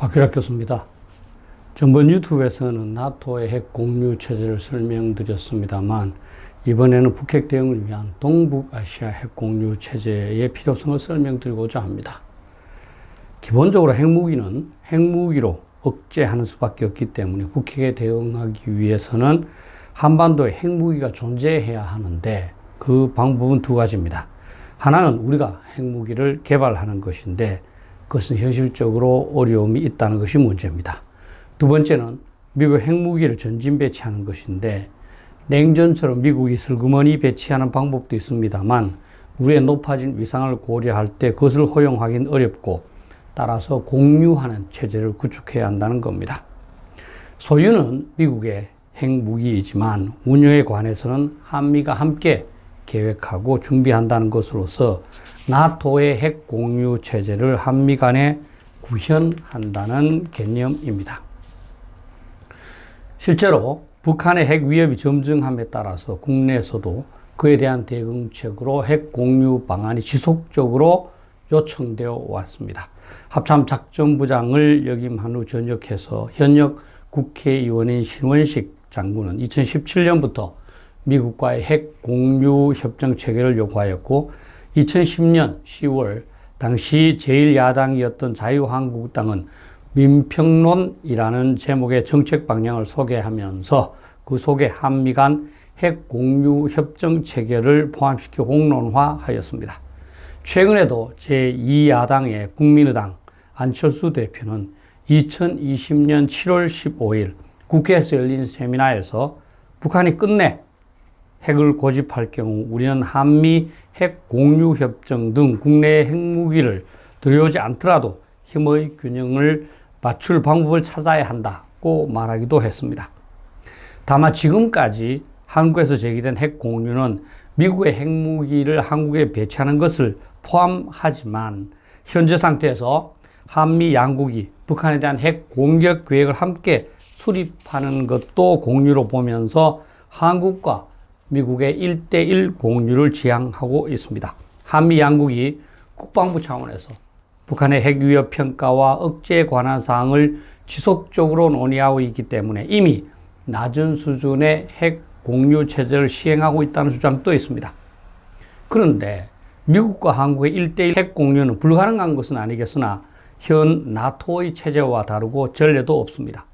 박규락 교수입니다. 전번 유튜브에서는 나토의 핵 공유 체제를 설명드렸습니다만 이번에는 북핵 대응을 위한 동북아시아 핵 공유 체제의 필요성을 설명드리고자 합니다. 기본적으로 핵무기는 핵무기로 억제하는 수밖에 없기 때문에 북핵에 대응하기 위해서는 한반도에 핵무기가 존재해야 하는데 그 방법은 두 가지입니다. 하나는 우리가 핵무기를 개발하는 것인데 그것은 현실적으로 어려움이 있다는 것이 문제입니다. 두 번째는 미국 핵무기를 전진 배치하는 것인데 냉전처럼 미국이 슬그머니 배치하는 방법도 있습니다만 우리의 높아진 위상을 고려할 때 그것을 허용하기는 어렵고 따라서 공유하는 체제를 구축해야 한다는 겁니다. 소유는 미국의 핵무기이지만 운영에 관해서는 한미가 함께 계획하고 준비한다는 것으로서 나토의 핵 공유 체제를 한미 간에 구현한다는 개념입니다. 실제로 북한의 핵 위협이 점증함에 따라서 국내에서도 그에 대한 대응책으로 핵 공유 방안이 지속적으로 요청되어 왔습니다. 합참작전부장을 역임한 후 전역해서 현역 국회의원인 신원식 장군은 2017년부터 미국과의 핵 공유 협정 체결을 요구하였고 2010년 10월 당시 제1야당이었던 자유한국당은 민평론이라는 제목의 정책 방향을 소개하면서 그 속에 한미 간 핵 공유 협정 체결을 포함시켜 공론화하였습니다. 최근에도 제2야당의 국민의당 안철수 대표는 2020년 7월 15일 국회에서 열린 세미나에서 북한이 끝내 핵을 고집할 경우 우리는 한미 핵 공유 협정 등 국내의 핵무기를 들여오지 않더라도 힘의 균형을 맞출 방법을 찾아야 한다고 말하기도 했습니다. 다만 지금까지 한국에서 제기된 핵 공유는 미국의 핵무기를 한국에 배치하는 것을 포함하지만 현재 상태에서 한미 양국이 북한에 대한 핵 공격 계획을 함께 수립하는 것도 공유로 보면서 한국과 미국의 1대1 공유를 지향하고 있습니다. 한미 양국이 국방부 차원에서 북한의 핵 위협 평가와 억제에 관한 사항을 지속적으로 논의하고 있기 때문에 이미 낮은 수준의 핵 공유 체제를 시행하고 있다는 주장도 있습니다. 그런데 미국과 한국의 1대1 핵 공유는 불가능한 것은 아니겠으나 현 나토의 체제와 다르고 전례도 없습니다.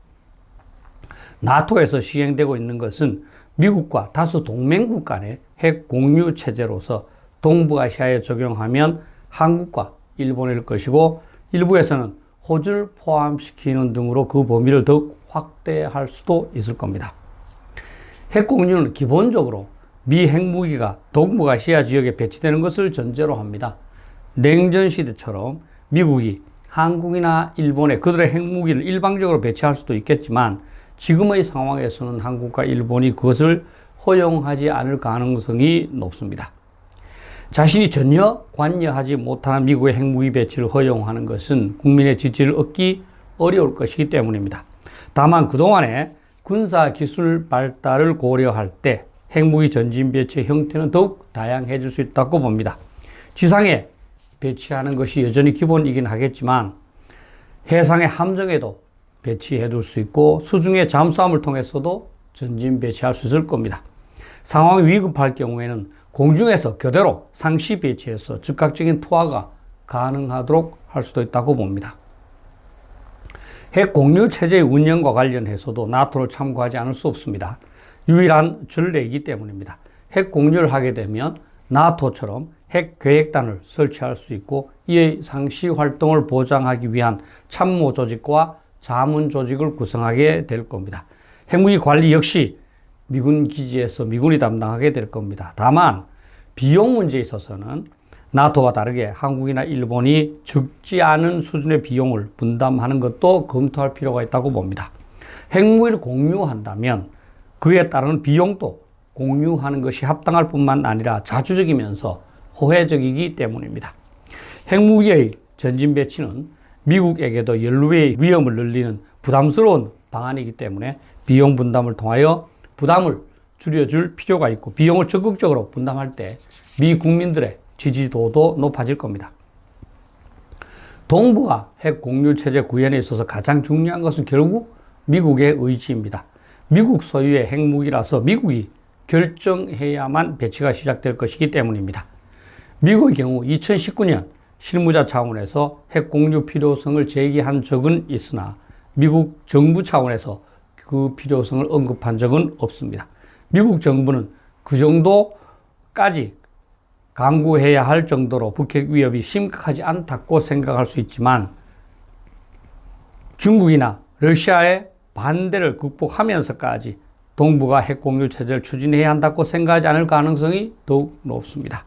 나토에서 시행되고 있는 것은 미국과 다수 동맹국 간의 핵 공유 체제로서 동북아시아에 적용하면 한국과 일본일 것이고 일부에서는 호주를 포함시키는 등으로 그 범위를 더욱 확대할 수도 있을 겁니다. 핵 공유는 기본적으로 미 핵무기가 동북아시아 지역에 배치되는 것을 전제로 합니다. 냉전 시대처럼 미국이 한국이나 일본에 그들의 핵무기를 일방적으로 배치할 수도 있겠지만 지금의 상황에서는 한국과 일본이 그것을 허용하지 않을 가능성이 높습니다. 자신이 전혀 관여하지 못하는 미국의 핵무기 배치를 허용하는 것은 국민의 지지를 얻기 어려울 것이기 때문입니다. 다만 그동안의 군사기술 발달을 고려할 때 핵무기 전진 배치의 형태는 더욱 다양해질 수 있다고 봅니다. 지상에 배치하는 것이 여전히 기본이긴 하겠지만 해상의 함정에도 배치해 둘 수 있고 수중의 잠수함을 통해서도 전진 배치할 수 있을 겁니다. 상황이 위급할 경우에는 공중에서 교대로 상시 배치해서 즉각적인 투하가 가능하도록 할 수도 있다고 봅니다. 핵 공유 체제의 운영과 관련해서도 나토를 참고하지 않을 수 없습니다. 유일한 전례이기 때문입니다. 핵 공유를 하게 되면 나토처럼 핵 계획단을 설치할 수 있고 이의 상시 활동을 보장하기 위한 참모 조직과 자문 조직을 구성하게 될 겁니다. 핵무기 관리 역시 미군 기지에서 미군이 담당하게 될 겁니다. 다만 비용 문제에 있어서는 나토와 다르게 한국이나 일본이 적지 않은 수준의 비용을 분담하는 것도 검토할 필요가 있다고 봅니다. 핵무기를 공유한다면 그에 따른 비용도 공유하는 것이 합당할 뿐만 아니라 자주적이면서 호혜적이기 때문입니다. 핵무기의 전진 배치는 미국에게도 연루의 위험을 늘리는 부담스러운 방안이기 때문에 비용 분담을 통하여 부담을 줄여줄 필요가 있고 비용을 적극적으로 분담할 때 미 국민들의 지지도도 높아질 겁니다. 동북아 핵 공유 체제 구현에 있어서 가장 중요한 것은 결국 미국의 의지입니다. 미국 소유의 핵무기라서 미국이 결정해야만 배치가 시작될 것이기 때문입니다. 미국의 경우 2019년 실무자 차원에서 핵 공유 필요성을 제기한 적은 있으나 미국 정부 차원에서 그 필요성을 언급한 적은 없습니다. 미국 정부는 그 정도까지 강구해야 할 정도로 북핵 위협이 심각하지 않다고 생각할 수 있지만 중국이나 러시아의 반대를 극복하면서까지 동북아 핵 공유 체제를 추진해야 한다고 생각하지 않을 가능성이 더욱 높습니다.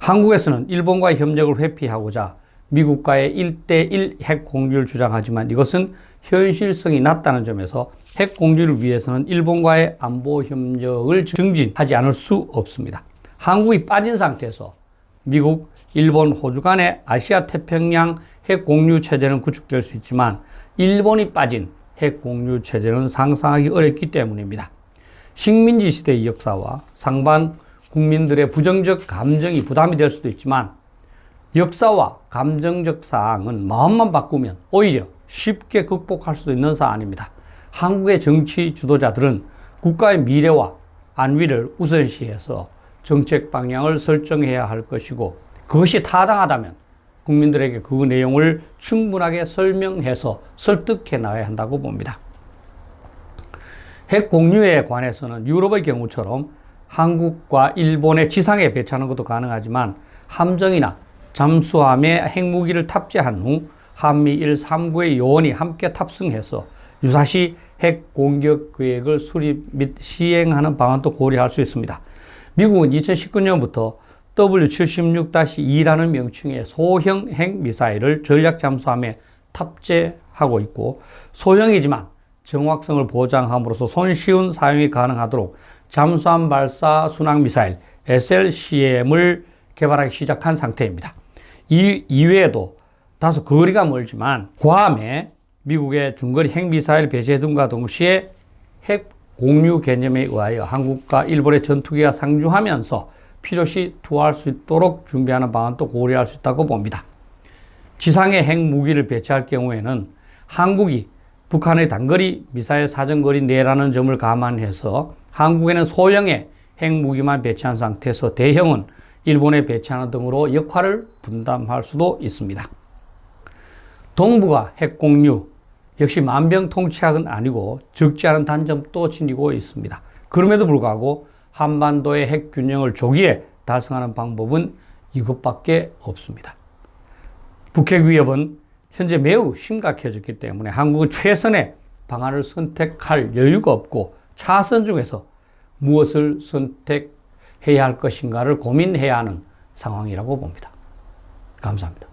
한국에서는 일본과의 협력을 회피하고자 미국과의 1대1 핵 공유를 주장하지만 이것은 현실성이 낮다는 점에서 핵 공유를 위해서는 일본과의 안보 협력을 증진하지 않을 수 없습니다. 한국이 빠진 상태에서 미국, 일본, 호주 간의 아시아 태평양 핵 공유 체제는 구축될 수 있지만 일본이 빠진 핵 공유 체제는 상상하기 어렵기 때문입니다. 식민지 시대의 역사와 상반 국민들의 부정적 감정이 부담이 될 수도 있지만 역사와 감정적 사항은 마음만 바꾸면 오히려 쉽게 극복할 수도 있는 사안입니다. 한국의 정치 주도자들은 국가의 미래와 안위를 우선시해서 정책 방향을 설정해야 할 것이고 그것이 타당하다면 국민들에게 그 내용을 충분하게 설명해서 설득해 나가야 한다고 봅니다. 핵 공유에 관해서는 유럽의 경우처럼 한국과 일본의 지상에 배치하는 것도 가능하지만 함정이나 잠수함에 핵무기를 탑재한 후 한미일 3국의 요원이 함께 탑승해서 유사시 핵 공격 계획을 수립 및 시행하는 방안도 고려할 수 있습니다. 미국은 2019년부터 W76-2라는 명칭의 소형 핵미사일을 전략 잠수함에 탑재하고 있고 소형이지만 정확성을 보장함으로써 손쉬운 사용이 가능하도록 잠수함 발사 순항미사일 SLCM을 개발하기 시작한 상태입니다. 이외에도 다소 거리가 멀지만 괌에 미국의 중거리 핵미사일 배제 등과 동시에 핵 공유 개념에 의하여 한국과 일본의 전투기가 상주하면서 필요시 투하할 수 있도록 준비하는 방안도 고려할 수 있다고 봅니다. 지상에 핵무기를 배치할 경우에는 한국이 북한의 단거리 미사일 사정거리 내라는 점을 감안해서 한국에는 소형의 핵무기만 배치한 상태에서 대형은 일본에 배치하는 등으로 역할을 분담할 수도 있습니다. 동북아 핵 공유 역시 만병통치약은 아니고 적지 않은 단점도 지니고 있습니다. 그럼에도 불구하고 한반도의 핵 균형을 조기에 달성하는 방법은 이것밖에 없습니다. 북핵 위협은 현재 매우 심각해졌기 때문에 한국은 최선의 방안을 선택할 여유가 없고 차선 중에서 무엇을 선택해야 할 것인가를 고민해야 하는 상황이라고 봅니다. 감사합니다.